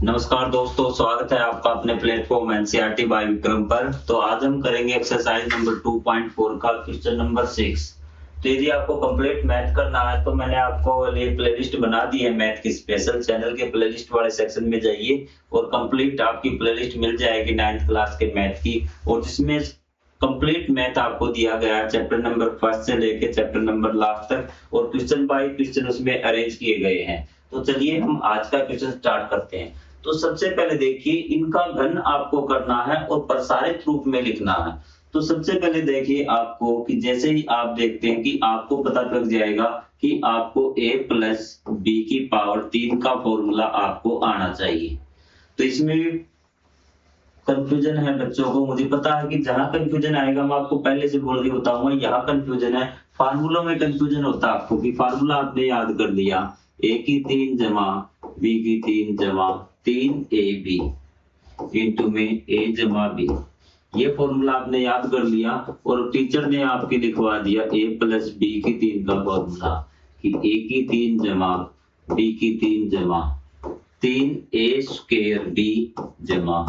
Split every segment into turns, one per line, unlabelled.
नमस्कार दोस्तों, स्वागत है आपका अपने प्लेटफॉर्म एनसीईआरटी बाय विक्रम पर। तो आज हम करेंगे एक्सरसाइज नंबर 2.4 का क्वेश्चन नंबर 6। तो यदि आपको कंप्लीट मैथ करना है तो मैंने आपको ये प्लेलिस्ट बना दी है मैथ की स्पेशल। चैनल के प्लेलिस्ट वाले सेक्शन में जाइए और कंप्लीट आपकी प्लेलिस्ट मिल जाएगी 9th क्लास के मैथ की, और जिसमें कंप्लीट मैथ आपको दिया गया है चैप्टर नंबर 1 से लेके चैप्टर नंबर लास्ट तक, और क्वेश्चन बाय क्वेश्चन उसमें अरेंज किए गए हैं। तो चलिए हम आज का क्वेश्चन स्टार्ट करते हैं। तो सबसे पहले देखिए, इनका घन आपको करना है और प्रसारित रूप में लिखना है। तो सबसे पहले देखिए आपको कि जैसे ही आप देखते हैं कि आपको पता लग जाएगा कि आपको a प्लस बी की पावर 3 का फॉर्मूला आपको आना चाहिए। तो इसमें भी कंफ्यूजन है बच्चों को, मुझे पता है कि जहां कंफ्यूजन आएगा मैं आपको पहले से बोल के बताऊंगा। यहाँ कंफ्यूजन है, फार्मूलों में कंफ्यूजन होता है आपको कि फार्मूला आपने याद कर लिया a की 3 जमा b की 3 जमा 3ab इंटू में a जमा b, ये फॉर्मूला आपने याद कर लिया और टीचर ने आपके लिखवा दिया a प्लस बी की 3 का फॉर्मूला कि a की 3 जमा b की 3 जमा 3a स्क्वायर b जमा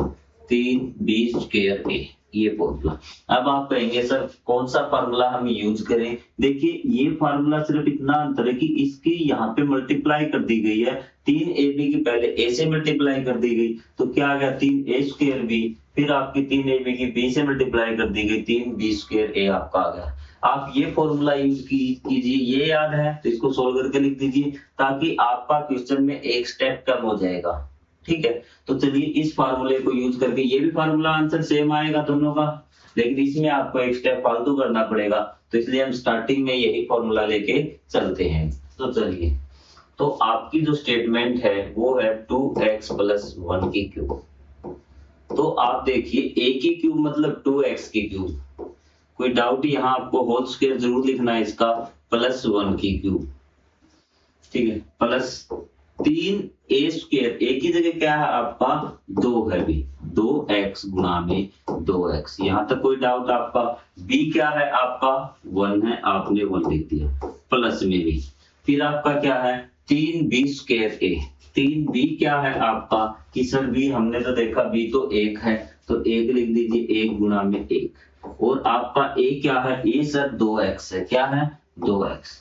3b स्क्वायर a, ये फॉर्मूला। अब आप कहेंगे सर कौन सा फार्मूला हम यूज करें। देखिए ये फार्मूला सिर्फ इतना अंतर है कि इसकी यहाँ पे मल्टीप्लाई कर दी गई है 3ab की पहले a से मल्टीप्लाई कर दी गई, तो क्या आ गया 3a स्क्वायर b, फिर आपकी 3ab की b से मल्टीप्लाई कर दी गई 3b स्क्वायर a आपका आ गया। आप ये फॉर्मूला यूज कीजिए, ये याद है तो इसको सोल्व करके लिख दीजिए ताकि आपका क्वेश्चन में एक स्टेप कम हो जाएगा। ठीक है, तो चलिए इस फार्मूले को यूज करके, ये भी फार्मूला आंसर सेम आएगा दोनों का, लेकिन इसमें आपको एक स्टेप फालतू करना पड़ेगा, तो इसलिए हम स्टार्टिंग में यही फॉर्मूला लेके चलते हैं। तो चलिए, तो आपकी जो स्टेटमेंट है वो है 2x + 1 की क्यूब। तो आप देखिए a की क्यूब मतलब 2x की क्यूब, कोई डाउट यहाँ आपको होल स्क्वायर जरूर लिखना है इसका, प्लस 1 की क्यूब। ठीक है, प्लस 3a स्क्वायर, a की जगह क्या है आपका 2 है भी, 2x गुणा में 2x, यहां तक कोई डाउट आपका। b क्या है आपका 1 है, आपने 1 लिख दिया, प्लस में भी। फिर आपका क्या है 3b स्क्वायर a, 3b क्या है आपका कि सर b हमने तो देखा b तो 1 है, तो 1 लिख दीजिए, 1 गुणा में 1, और आपका a क्या है, a सर 2x है, क्या है 2x।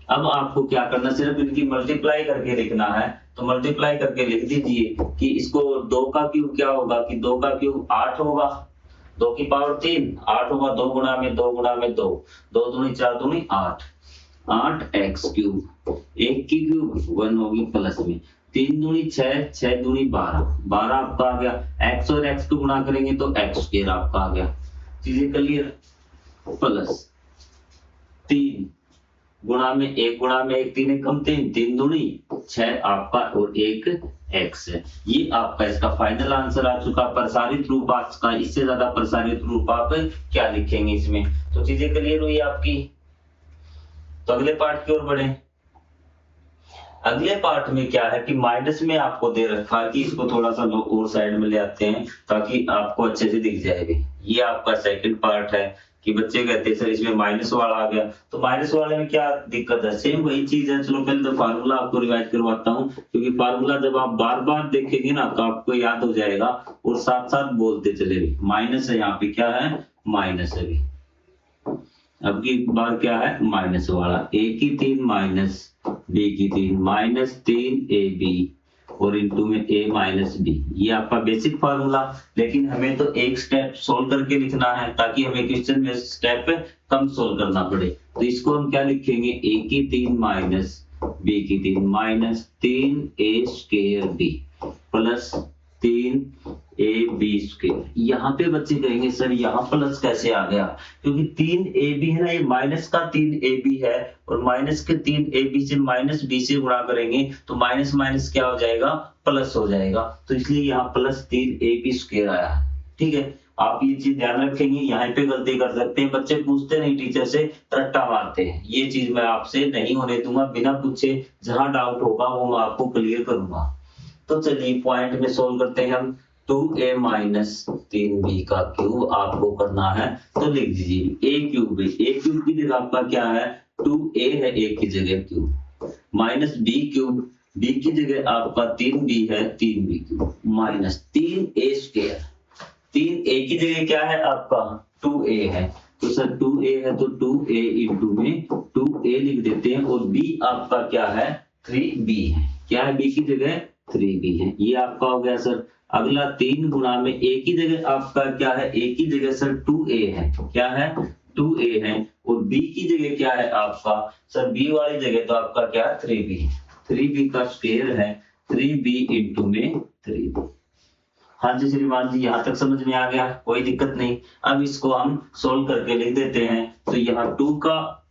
अब आपको क्या करना, सिर्फ इनकी मल्टीप्लाई करके लिखना है, तो मल्टीप्लाई करके लिख दीजिए कि इसको 2 का क्यूब क्या होगा कि 2 का क्यूब 8 होगा, 2 की पावर 3 8 होगा, 2 गुणा में 2 गुणा में 2, 2 दूनी 4 दूनी 8, 8x क्यूब, 1 की क्यूब 1 होगी प्लस में, 3 दूनी 6, 6 दूनी 12, 12 आपका आ गया। x और x को गुणा करेंगे तो x स्क्वायर आपका आ गया। चीजें क्लियर, प्लस 3 गुणा में 1 गुणा में 1 3 कम 3, 3 दूनी 6 आपका और 1 x है। ये आपका इसका फाइनल आंसर आ चुका। प्रसारित रूप आपका, इससे ज्यादा प्रसारित रूप आप क्या लिखेंगे इसमें। तो चीजें क्लियर हुई आपकी। तो अगले पार्ट की ओर बढ़े। अगले पार्ट में क्या है कि माइनस में आपको दे रखा है कि इसको थोड़ा सा और साइड में ले आते हैं ताकि आपको अच्छे से दिख जाएगी। ये आपका सेकंड पार्ट है कि बच्चे कहते हैं सर इसमें माइनस वाला आ गया, तो माइनस वाले में क्या दिक्कत है, सेम वही चीज है। चलो पहले तो फार्मूला आपको रिवाइज करवाता हूँ, क्योंकि फार्मूला जब आप बार बार देखेंगे ना तो आपको याद हो जाएगा और साथ साथ बोलते चले। माइनस है, यहाँ पे क्या है माइनस है भी, अब की बार क्या है माइनस वाला, a की 3 माइनस b की 3 माइनस 3ab और इंटू में a माइनस b, ये आपका बेसिक फार्मूला। लेकिन हमें तो एक स्टेप सोल्व करके लिखना है ताकि हमें क्वेश्चन में स्टेप कम सोल्व करना पड़े। तो इसको हम क्या लिखेंगे, a की 3 माइनस b की 3 minus 3a square b plus 3ab square. यहाँ पे बच्चे कहेंगे सर यहाँ प्लस कैसे आ गया, क्योंकि 3ab है ना, ये माइनस का 3ab है और माइनस के 3ab से माइनस b से गुणा करेंगे तो माइनस माइनस क्या हो जाएगा प्लस हो जाएगा, तो इसलिए यहाँ प्लस 3ab स्क्वायर आया। ठीक है, आप ये चीज ध्यान रखेंगे, यहाँ पे गलती कर सकते हैं बच्चे, पूछते नहीं टीचर से, रट्टा मारते हैं। ये चीज मैं आपसे नहीं होने दूंगा, बिना पूछे जहां डाउट होगा वो मैं आपको क्लियर करूंगा। तो चलिए पॉइंट में सोल्व करते हैं हम। 2a माइनस 3b का क्यूब आपको करना है, तो लिख दीजिए a क्यूब है, a क्यूब की जगह आपका क्या है 2a है, a की जगह cube, minus b cube, B की जगह आपका 3b है 3b³ माइनस 3a²। 3a की जगह क्या है आपका 2a है, तो सर 2a है तो 2a इंटू में 2a लिख देते हैं, और b आपका क्या है 3b है। क्या है b की जगह 3b है, ये आपका हो गया सर। अगला 3 गुणा में a की जगह आपका क्या है, a की जगह सर 2a है, क्या है 2a है, और b की जगह क्या है आपका सर b वाली जगह तो आपका क्या है 3b है। 3b का स्क्वायर है 3b इंटू में 3b। हाँ जी श्रीमान जी, यहाँ तक समझ में आ गया, कोई दिक्कत नहीं। अब इसको हम सोल्व करके लिख देते हैं, तो यहाँ 2 का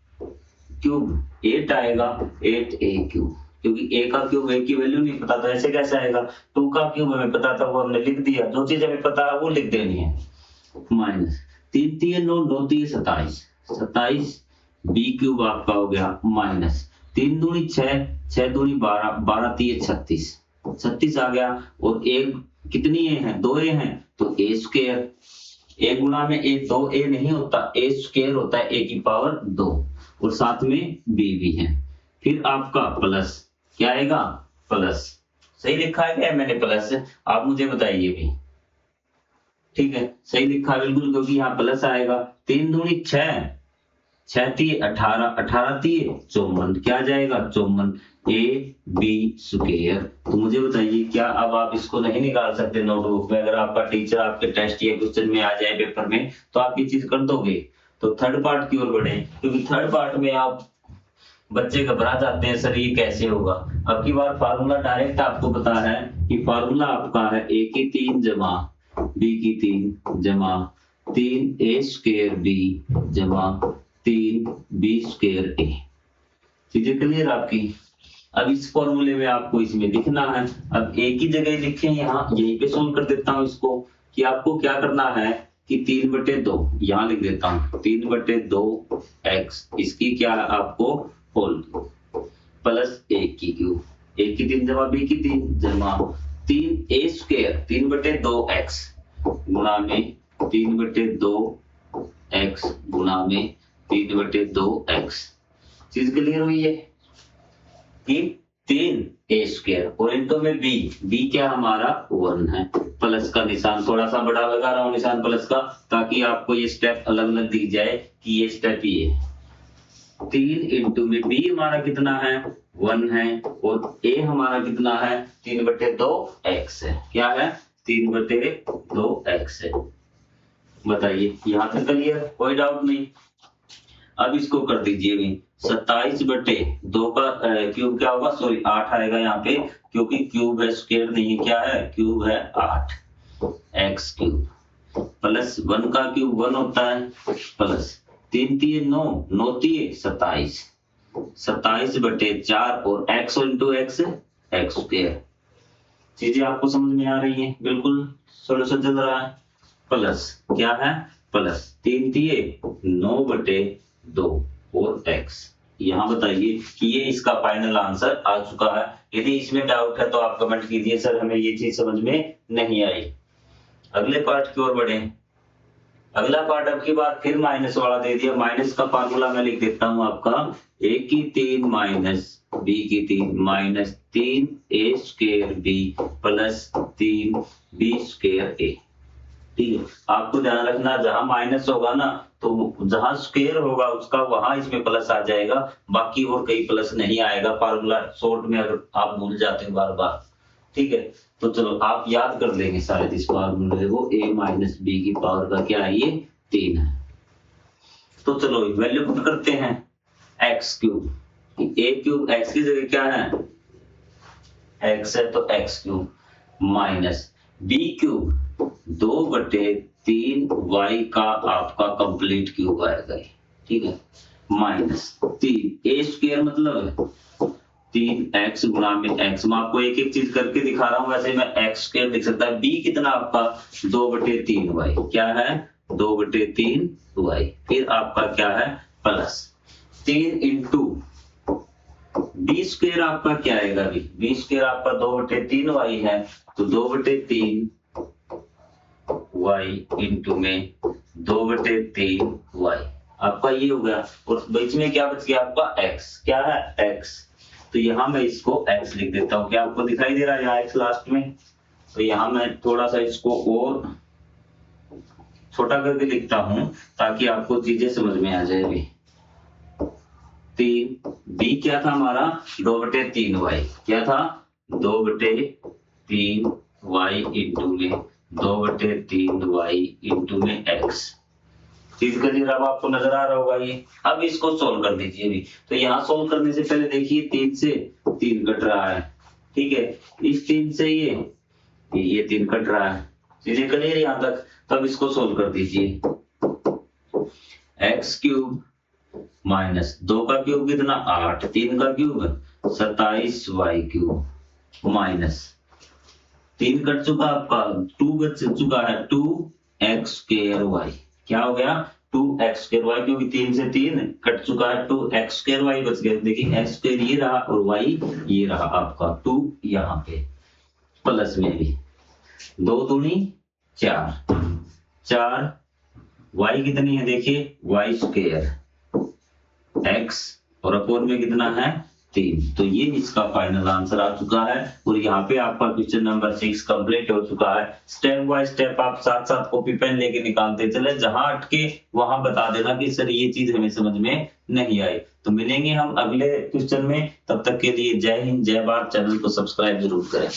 क्यूब 8 आएगा 8a³, क्योंकि a का क्यूब a की वैल्यू नहीं पता तो ऐसे कैसे आएगा। 2 का क्यूब हमें पता था वो हमने लिख दिया, जो चीज हमें पता है वो लिख देनी है। माइनस 3 3 9 9 3 27 27 b³ आपका हो गया, माइनस 3 दूनी 6 6 दूनी 12 12 3 36 36 आ गया, और एक कितनी ए है 2a हैं तो a²। a गुणा में a 2a नहीं होता, a² होता है a की पावर 2, और साथ में b भी है। फिर आपका प्लस क्या आएगा प्लस, सही लिखा है क्या मैंने प्लस, आप मुझे बताइए भी। ठीक है सही लिखा है बिल्कुल, क्योंकि यहाँ प्लस आएगा। 3 दूनी 6 6 3 18 18 3 54, क्या जाएगा 54 ab²। तो मुझे बताइए क्या अब आप इसको नहीं निकाल सकते नोटबुक में, अगर आपका टीचर आपके टेस्ट या क्वेश्चन में आ जाए पेपर में तो आप ये चीज कर दोगे। तो थर्ड पार्ट की ओर बढ़े, क्योंकि थर्ड पार्ट में आप बच्चे घबरा जाते हैं सर ये कैसे होगा। अब की बार फार्मूला डायरेक्ट आपको पता है कि फार्मूला आपका है a की 3 जमा b की 3 जमा 3a² जमा 3b²a। चीजें क्लियर आपकी। अब इस फॉर्मूले में आपको इसमें लिखना है, अब a की जगह लिखें यहाँ, यहीं पे सोल्व कर देता हूँ इसको, कि आपको क्या करना है कि 3/2 यहाँ लिख देता हूँ 3/2 x, इसकी क्या है आपको होल प्लस a की क्यूब, a की 3 जमा b की 3 जमा 3a² 3/2 x गुणा में 3/2 x गुणा में 3/2 x। चीज क्लियर हुई है कि 3a², और इनको में b क्या हमारा 1 है। प्लस का निशान थोड़ा सा बड़ा लगा रहा हूं निशान प्लस का, ताकि आपको ये स्टेप अलग अलग दिख जाए कि ये स्टेप ये 3 इंटू में b हमारा कितना है 1 है, और a हमारा कितना है 3/2 x है, क्या है 3/2 x है। बताइए यहाँ तक क्लियर, कोई डाउट नहीं। अब इसको कर दीजिए 27/2 का क्यूब क्या होगा, सॉरी 8 आएगा यहाँ पे, क्योंकि क्यूब है स्क्वायर नहीं है, क्या है क्यूब है 8 x³ प्लस 1 का क्यूब 1 होता है, प्लस 3 3 9 9 3 27 27/4 और x इंटू x x²। चीजें आपको समझ में आ रही हैं, बिल्कुल सॉल्यूशन चल रहा है। प्लस क्या है प्लस 3 3 9/2 और x। यहाँ बताइए कि ये इसका फाइनल आंसर आ चुका है। यदि इसमें डाउट है तो आप कमेंट कीजिए सर हमें ये चीज समझ में नहीं आई। अगले पार्ट की ओर बढ़े। अगला पार्ट अब की बार फिर माइनस वाला दे दिया, माइनस का फार्मूला मैं लिख देता हूँ आपका a की 3 माइनस b की 3 माइनस 3a² प्लस 3b²a। ठीक है, आपको ध्यान रखना जहां माइनस होगा ना तो जहां स्क्वायर होगा उसका वहां इसमें प्लस आ जाएगा, बाकी और कहीं प्लस नहीं आएगा। फार्मूला शॉर्ट में अगर आप भूल जाते हो बार बार, ठीक है, तो चलो आप याद कर लेंगे शायद इस फार्मूले को। a माइनस b की पावर का क्या है ये 3 है। तो चलो वैल्यू पुट करते हैं x³ a³ x की जगह क्या है x है तो x³ माइनस b³ 2/3 y का आपका कंप्लीट क्यूब आएगा, ठीक है, माइनस 3a² मतलब 3x गुणा में x। मैं आपको एक एक चीज करके दिखा रहा हूं, वैसे मैं x² लिख सकता है। b कितना आपका 2/3y, क्या है 2/3y। फिर आपका क्या है प्लस 3 इंटू b² आपका क्या आएगा, b² आपका 2/3y है तो 2/3y इंटू में 2/3y आपका ये हो गया, और बीच में क्या बच गया आपका x, क्या है x। तो यहाँ मैं इसको x लिख देता हूँ। क्या आपको दिखाई दे रहा है यहाँ x लास्ट में? तो यहाँ मैं थोड़ा सा इसको और छोटा करके लिखता हूँ ताकि आपको चीजें समझ में आ जाए। अभी 3 b क्या था हमारा 2/3y, क्या था 2/3y इंटू में 2/3y इंटू में x। चीज का अब आपको नजर आ रहा होगा ये। अब इसको सोल्व कर दीजिए अभी। तो यहाँ सोल्व करने से पहले देखिए 3 से 3 कट रहा है, ठीक है। इस 3 से ये 3 कट रहा है, चीजें क्लियर यहाँ तक। तब इसको सोल्व कर दीजिए। x क्यूब माइनस 2 का क्यूब कितना 8, 3 का cube 27y cube minus 3 cut चुका आपका 2 बच चुका है 2x स्क्वायर y। क्या हो गया 2x स्क्वायर y, क्योंकि 3 से 3 कट चुका है 2x स्क्वायर y बच गया। देखिए x स्क्वायर ये रहा और y ये रहा आपका 2 यहाँ पे प्लस में भी 2 दूनी 4 4 y कितनी है देखिए y स्क्वायर x और अपोन में कितना है 3। तो ये इसका फाइनल आंसर आ चुका है और यहाँ पे आपका क्वेश्चन नंबर 6 कंप्लीट हो चुका है। स्टेप बाय स्टेप आप साथ साथ कॉपी पेन लेके निकालते चले, जहां अटके वहां बता देना कि सर ये चीज हमें समझ में नहीं आई। तो मिलेंगे हम अगले क्वेश्चन में, तब तक के लिए जय हिंद जय भारत। चैनल को सब्सक्राइब जरूर करें।